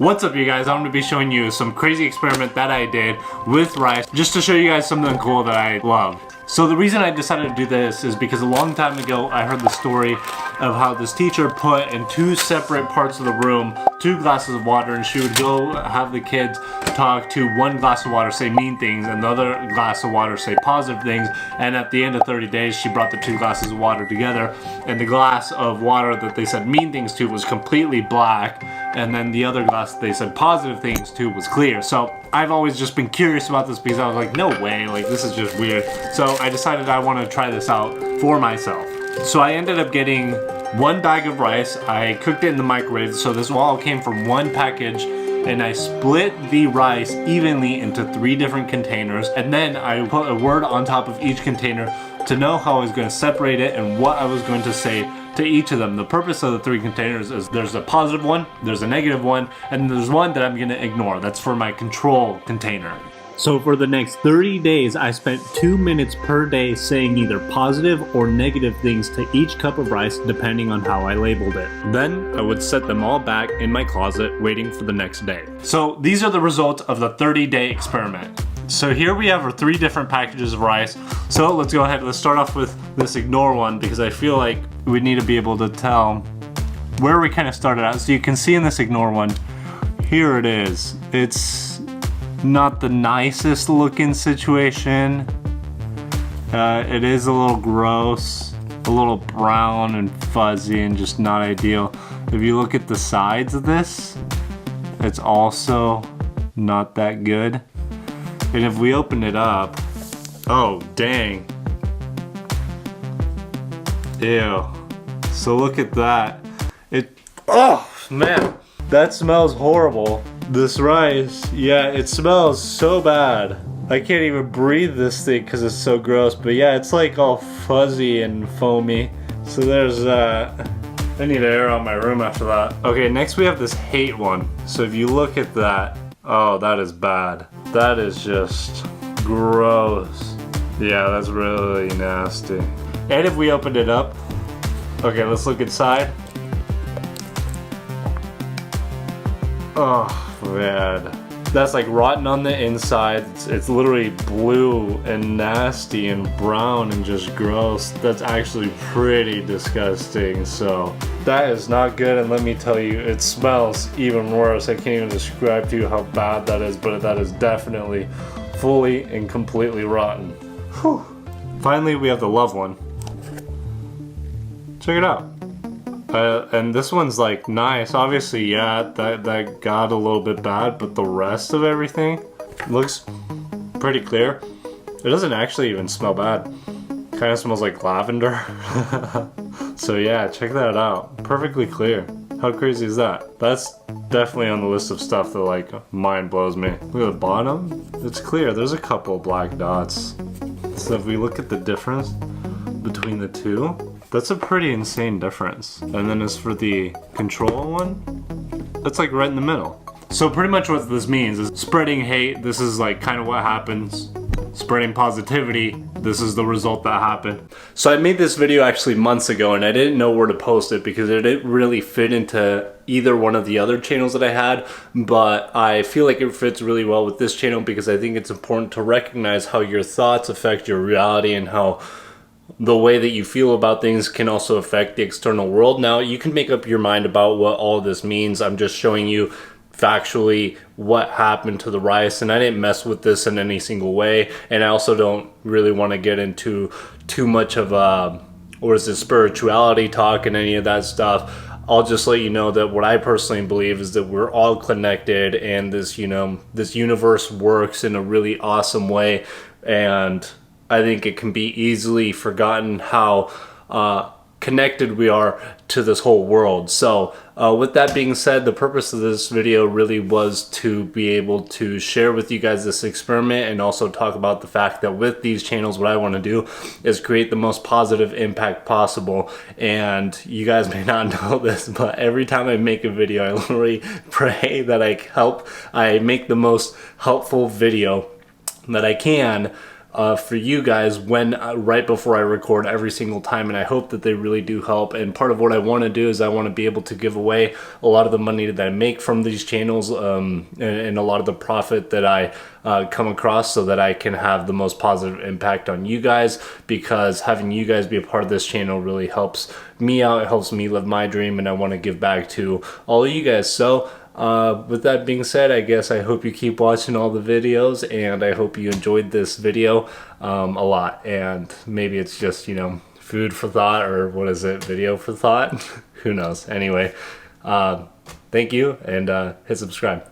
What's up, you guys? I'm going to be showing you some crazy experiment that I did with rice just to show you guys something cool that I love. So the reason I decided to do this is because a long time ago I heard the story of how this teacher put in two separate parts of the room 2 glasses of water, and she would go have the kids talk to one glass of water say mean things and the other glass of water say positive things, and at the end of 30 days she brought the 2 glasses of water together, and the glass of water that they said mean things to was completely black, and then the other glass that they said positive things to was clear. So I've always just been curious about this because I was like, no way, like this is just weird. So I decided I want to try this out for myself. So I ended up getting 1 bag of rice. I cooked it in the microwave, so this all came from one package, and I split the rice evenly into 3 different containers, and then I put a word on top of each container to know how I was going to separate it and what I was going to say to each of them. The purpose of the 3 containers is there's a positive one, there's a negative one, and there's one that I'm going to ignore. That's for my control container. So for the next 30 days, I spent 2 minutes per day saying either positive or negative things to each cup of rice depending on how I labeled it. Then I would set them all back in my closet waiting for the next day. So these are the results of the 30-day experiment. So here we have our 3 different packages of rice. So let's go ahead, let's start off with this ignore one because I feel like we need to be able to tell where we kind of started out. So you can see in this ignore one, here it is. It's not the nicest looking situation. It is a little gross, a little brown and fuzzy and just not ideal. If you look at the sides of this, it's also not that good. And if we open it up, oh dang. Ew. So look at that. Oh man, that smells horrible. This rice, yeah, it smells so bad. I can't even breathe this thing because it's so gross. But yeah, it's like all fuzzy and foamy. So there's that. I need to air out my room after that. Okay, next we have this hate one. So if you look at that, oh, that is bad. That is just gross. Yeah, that's really nasty. And if we opened it up, okay, let's look inside. Oh man, that's like rotten on the inside. It's literally blue and nasty and brown and just gross. That's actually pretty disgusting. So that is not good, and let me tell you, it smells even worse. I can't even describe to you how bad that is, but that is definitely fully and completely rotten. Whew. Finally, we have the love one. Check it out. And this one's like nice. Obviously, yeah, that got a little bit bad, but the rest of everything looks pretty clear. It doesn't actually even smell bad. Kind of smells like lavender. So yeah, check that out. Perfectly clear. How crazy is that? That's definitely on the list of stuff that like mind blows me. Look at the bottom. It's clear. There's a couple of black dots. So if we look at the difference between the two, that's a pretty insane difference. And then as for the control one, that's like right in the middle. So pretty much what this means is spreading hate, this is like kind of what happens. Spreading positivity, this is the result that happened. So I made this video actually months ago, and I didn't know where to post it because it didn't really fit into either one of the other channels that I had, but I feel like it fits really well with this channel because I think it's important to recognize how your thoughts affect your reality and how the way that you feel about things can also affect the external world. Now, you can make up your mind about what all this means. I'm just showing you factually what happened to the rice, and I didn't mess with this in any single way, and I also don't really want to get into too much of spirituality talk and any of that stuff. I'll just let you know that what I personally believe is that we're all connected, and this, you know, this universe works in a really awesome way, and I think it can be easily forgotten how connected we are to this whole world. So with that being said, the purpose of this video really was to be able to share with you guys this experiment and also talk about the fact that with these channels, what I want to do is create the most positive impact possible. And you guys may not know this, but every time I make a video, I literally pray that I make the most helpful video that I can, for you guys when right before I record every single time, and I hope that they really do help. And part of what I want to do is I want to be able to give away a lot of the money that I make from these channels, and a lot of the profit that I come across, so that I can have the most positive impact on you guys, because having you guys be a part of this channel really helps me out. It helps me live my dream, and I want to give back to all of you guys. So with that being said, I guess I hope you keep watching all the videos, and I hope you enjoyed this video a lot. And maybe it's just, you know, food for thought, or what is it, video for thought? Who knows? Anyway, thank you, and hit subscribe.